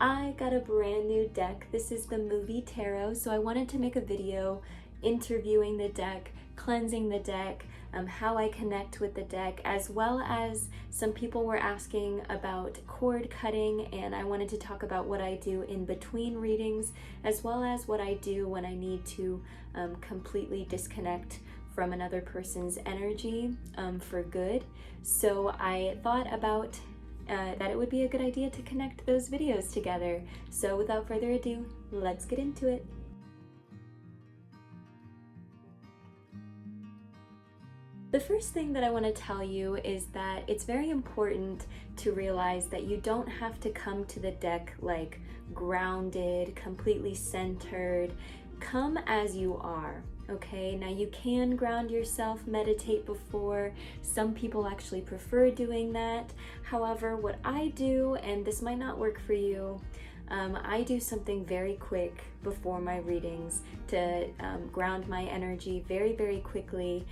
I got a brand new deck. This is the Movie Tarot, so I wanted to make a video interviewing the deck, cleansing the deck, how I connect with the deck, as well as some people were asking about cord cutting, and I wanted to talk about what I do in between readings, as well as what I do when I need to completely disconnect from another person's energy for good. So I thought about that it would be a good idea to connect those videos together. So without further ado, let's get into it. The first thing that I want to tell you is that it's very important to realize that you don't have to come to the deck like grounded, completely centered. Come as you are, okay? Now you can ground yourself, meditate before. Some people actually prefer doing that. However, what I do, and this might not work for you, I do something very quick before my readings to ground my energy very, very quickly,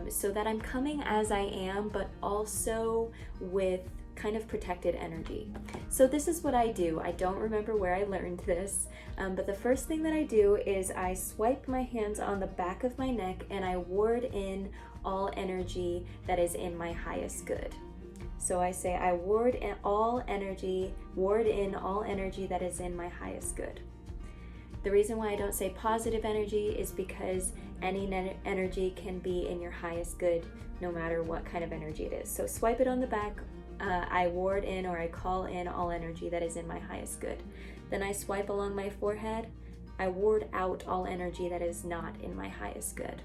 so that I'm coming as I am, but also with kind of protected energy. So this is what I do. I don't remember where I learned this, but the first thing that I do is I swipe my hands on the back of my neck and I ward in all energy that is in my highest good. So I say I ward in all energy that is in my highest good. The reason why I don't say positive energy is because any energy can be in your highest good, no matter what kind of energy it is. So swipe it on the back, I ward in or I call in all energy that is in my highest good. Then I swipe along my forehead, I ward out all energy that is not in my highest good.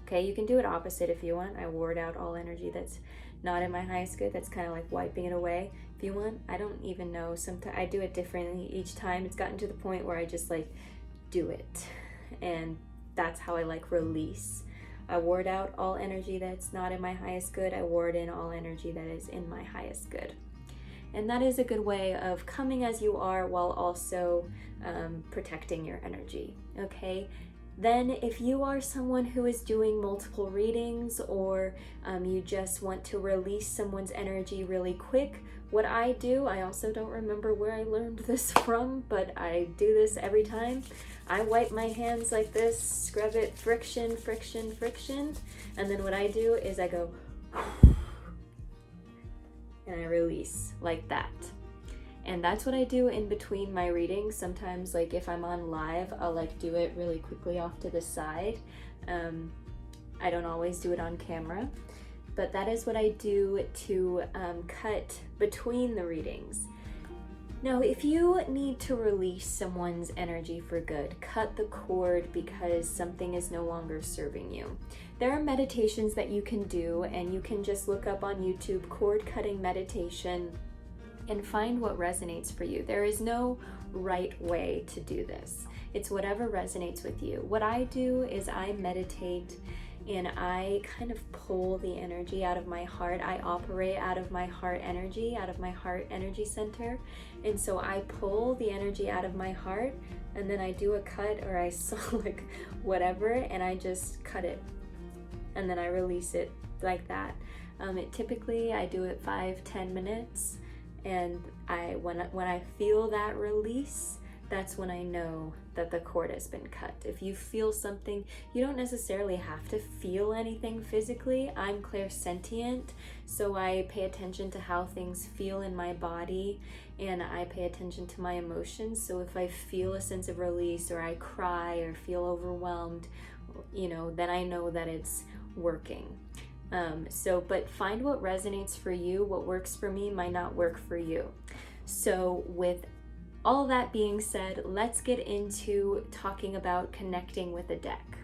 Okay, you can do it opposite if you want. I ward out all energy that's not in my highest good. That's kind of like wiping it away. If you want, I don't even know. Sometimes I do it differently each time. It's gotten to the point where I just like do it. And that's how I like release. I ward out all energy that's not in my highest good. I ward in all energy that is in my highest good. And that is a good way of coming as you are while also protecting your energy, okay? Then if you are someone who is doing multiple readings, or you just want to release someone's energy really quick, what I do, I also don't remember where I learned this from, but I do this every time. I wipe my hands like this, scrub it, friction, friction, friction, and then what I do is I go and I release like that. And that's what I do in between my readings. Sometimes, like if I'm on live, I'll like do it really quickly off to the side. I don't always do it on camera, but that is what I do to cut between the readings. Now, if you need to release someone's energy for good, cut the cord because something is no longer serving you. There are meditations that you can do, and you can just look up on YouTube cord cutting meditation and find what resonates for you. There is no right way to do this. It's whatever resonates with you. What I do is I meditate and I kind of pull the energy out of my heart. I operate out of my heart energy, out of my heart energy center. And so I pull the energy out of my heart, and then I do a cut, or I saw like whatever, and I just cut it. And then I release it like that. Typically I do it 5-10 minutes. And when I feel that release, that's when I know that the cord has been cut. If you feel something, you don't necessarily have to feel anything physically. I'm clairsentient, so I pay attention to how things feel in my body, and I pay attention to my emotions. So if I feel a sense of release, or I cry, or feel overwhelmed, then I know that it's working. But find what resonates for you. What works for me might not work for you. So with all that being said, let's get into talking about connecting with the deck.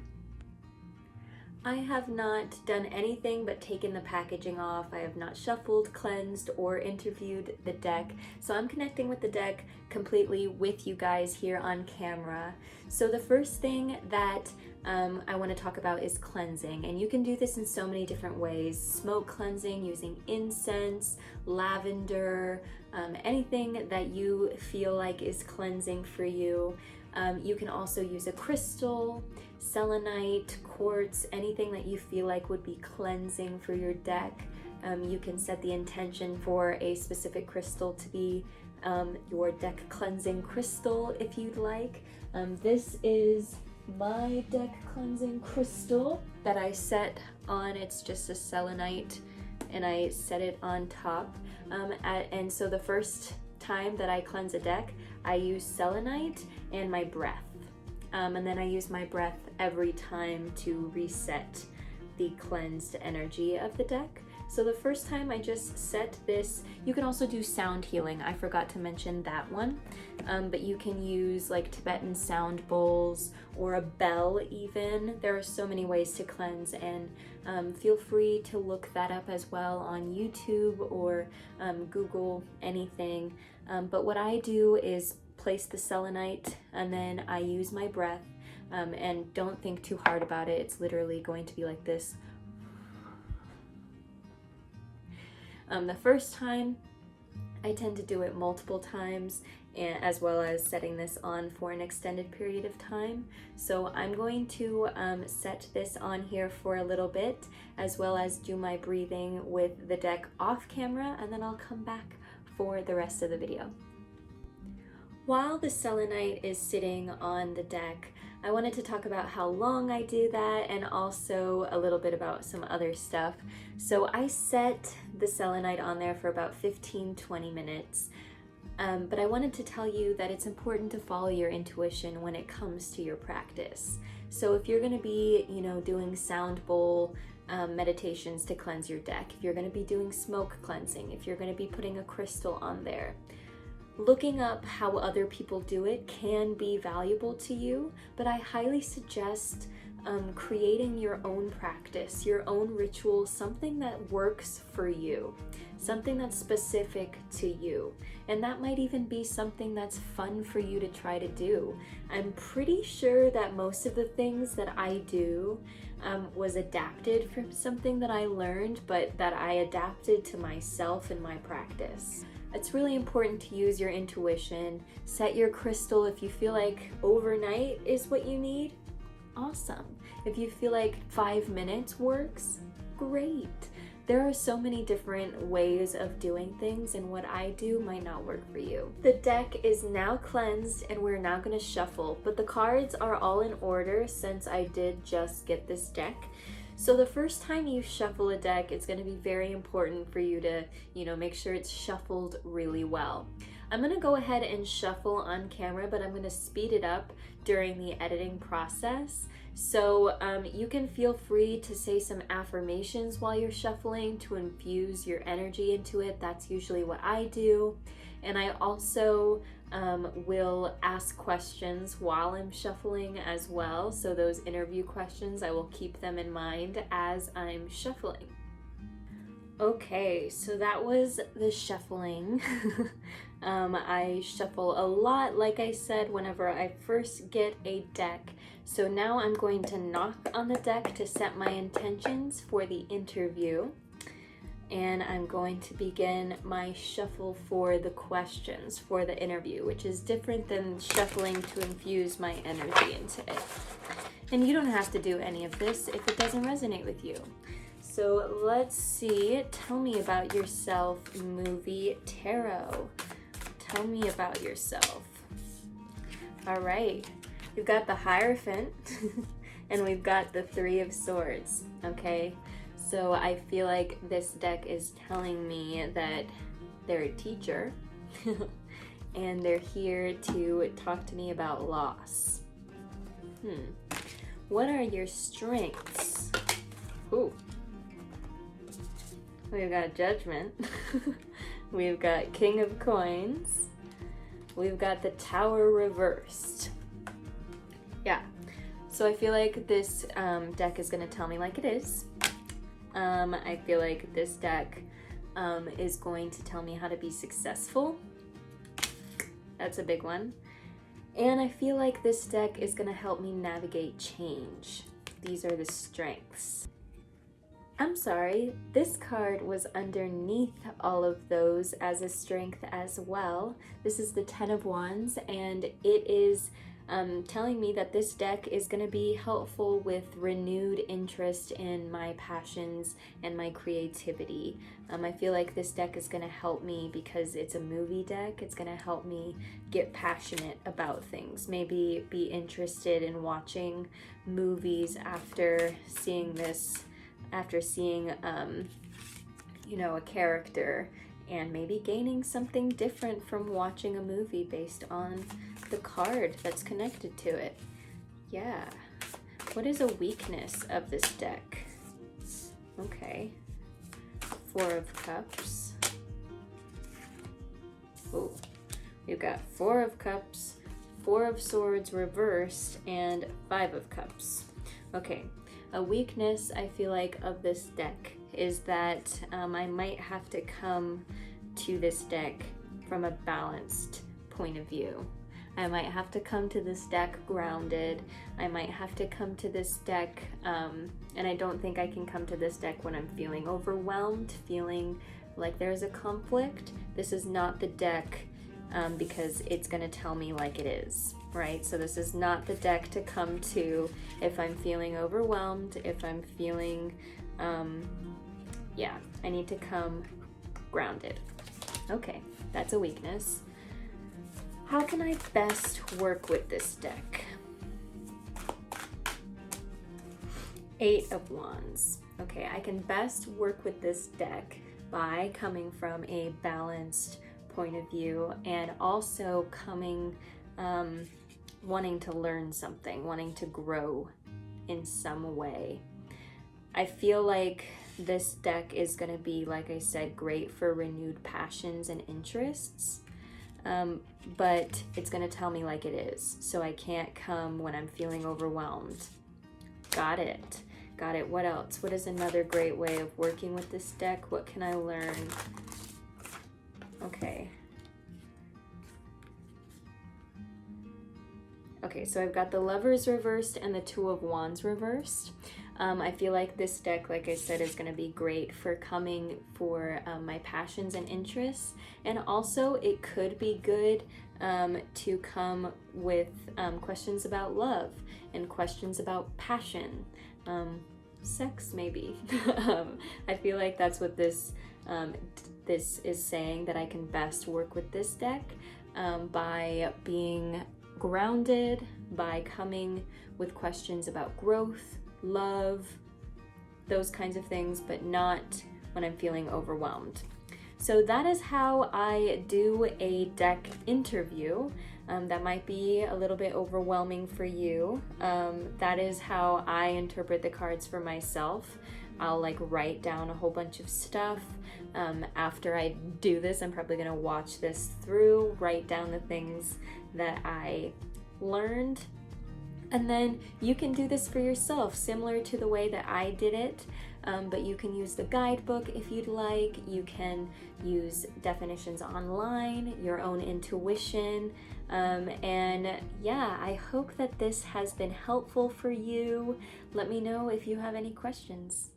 I have not done anything but taken the packaging off. I have not shuffled, cleansed, or interviewed the deck. So I'm connecting with the deck completely with you guys here on camera. So the first thing that I want to talk about is cleansing. And you can do this in so many different ways. Smoke cleansing using incense, lavender, anything that you feel like is cleansing for you. You can also use a crystal, selenite, quartz, anything that you feel like would be cleansing for your deck. You can set the intention for a specific crystal to be your deck cleansing crystal if you'd like. This is my deck cleansing crystal that I set on. It's just a selenite, and I set it on top. And so the first time that I cleanse a deck, I use selenite and my breath. And then I use my breath every time to reset the cleansed energy of the deck. So the first time I just set this, you can also do sound healing. I forgot to mention that one. But you can use like Tibetan sound bowls or a bell even. There are so many ways to cleanse, and feel free to look that up as well on YouTube or Google anything. But what I do is place the selenite, and then I use my breath, and don't think too hard about it. It's literally going to be like this. The first time, I tend to do it multiple times, and as well as setting this on for an extended period of time. So I'm going to set this on here for a little bit, as well as do my breathing with the deck off camera, and then I'll come back for the rest of the video. While the selenite is sitting on the deck, I wanted to talk about how long I do that, and also a little bit about some other stuff. So I set the selenite on there for about 15-20 minutes. But I wanted to tell you that it's important to follow your intuition when it comes to your practice. So if you're going to be, doing sound bowl meditations to cleanse your deck, if you're going to be doing smoke cleansing, if you're going to be putting a crystal on there, looking up how other people do it can be valuable to you, but I highly suggest creating your own practice, your own ritual, something that works for you, something that's specific to you. And that might even be something that's fun for you to try to do. I'm pretty sure that most of the things that I do was adapted from something that I learned, but that I adapted to myself in my practice. It's really important to use your intuition. Set your crystal if you feel like overnight is what you need. Awesome. If you feel like 5 minutes works, great. There are so many different ways of doing things, and what I do might not work for you. The deck is now cleansed, and we're now going to shuffle, but the cards are all in order since I did just get this deck. So the first time you shuffle a deck, it's going to be very important for you to, make sure it's shuffled really well. I'm going to go ahead and shuffle on camera, but I'm going to speed it up during the editing process. So you can feel free to say some affirmations while you're shuffling to infuse your energy into it. That's usually what I do. And I also will ask questions while I'm shuffling as well. So those interview questions, I will keep them in mind as I'm shuffling. Okay, so that was the shuffling. I shuffle a lot, like I said, whenever I first get a deck. So now I'm going to knock on the deck to set my intentions for the interview. And I'm going to begin my shuffle for the questions for the interview, which is different than shuffling to infuse my energy into it. And you don't have to do any of this if it doesn't resonate with you. So let's see. Tell me about yourself, movie tarot. Tell me about yourself. All right. We've got the Hierophant and we've got the Three of Swords. Okay. So I feel like this deck is telling me that they're a teacher and they're here to talk to me about loss. What are your strengths? Ooh. We've got Judgment. We've got King of Coins. We've got the Tower reversed. Yeah. So I feel like this deck is going to tell me like it is. I feel like this deck is going to tell me how to be successful. That's a big one. And I feel like this deck is going to help me navigate change. These are the strengths. I'm sorry, this card was underneath all of those as a strength as well. This is the Ten of Wands, and it is telling me that this deck is going to be helpful with renewed interest in my passions and my creativity. I feel like this deck is going to help me because it's a movie deck. It's going to help me get passionate about things, maybe be interested in watching movies after seeing this, after seeing, you know, a character, and maybe gaining something different from watching a movie based on the card that's connected to it. Yeah. What is a weakness of this deck? Okay. 4 of Cups. Oh, we've got 4 of Cups, 4 of Swords reversed, and 5 of Cups. Okay. A weakness, I feel like, of this deck is that I might have to come to this deck from a balanced point of view. I might have to come to this deck grounded. I might have to come to this deck, and I don't think I can come to this deck when I'm feeling overwhelmed, feeling like there's a conflict. This is not the deck because it's gonna tell me like it is, right? So this is not the deck to come to if I'm feeling overwhelmed, if I'm feeling, yeah, I need to come grounded. Okay, that's a weakness. How can I best work with this deck? 8 of Wands. Okay, I can best work with this deck by coming from a balanced point of view and also coming, wanting to learn something, wanting to grow in some way. I feel like this deck is going to be, like I said, great for renewed passions and interests, but it's going to tell me like it is, so I can't come when I'm feeling overwhelmed. Got it. Got it. What else? What is another great way of working with this deck? What can I learn? Okay. Okay, so I've got the Lovers reversed and the 2 of Wands reversed. I feel like this deck, like I said, is going to be great for coming for my passions and interests. And also it could be good to come with questions about love and questions about passion, sex maybe. I feel like that's what this is saying, that I can best work with this deck by being grounded, by coming with questions about growth, love, those kinds of things, but not when I'm feeling overwhelmed. So that is how I do a deck interview. That might be a little bit overwhelming for you. That is how I interpret the cards for myself. I'll like write down a whole bunch of stuff. After I do this, I'm probably gonna watch this through, write down the things that I learned, and then you can do this for yourself, similar to the way that I did it, but you can use the guidebook if you'd like. You can use definitions online, your own intuition, and yeah, I hope that this has been helpful for you. Let me know if you have any questions.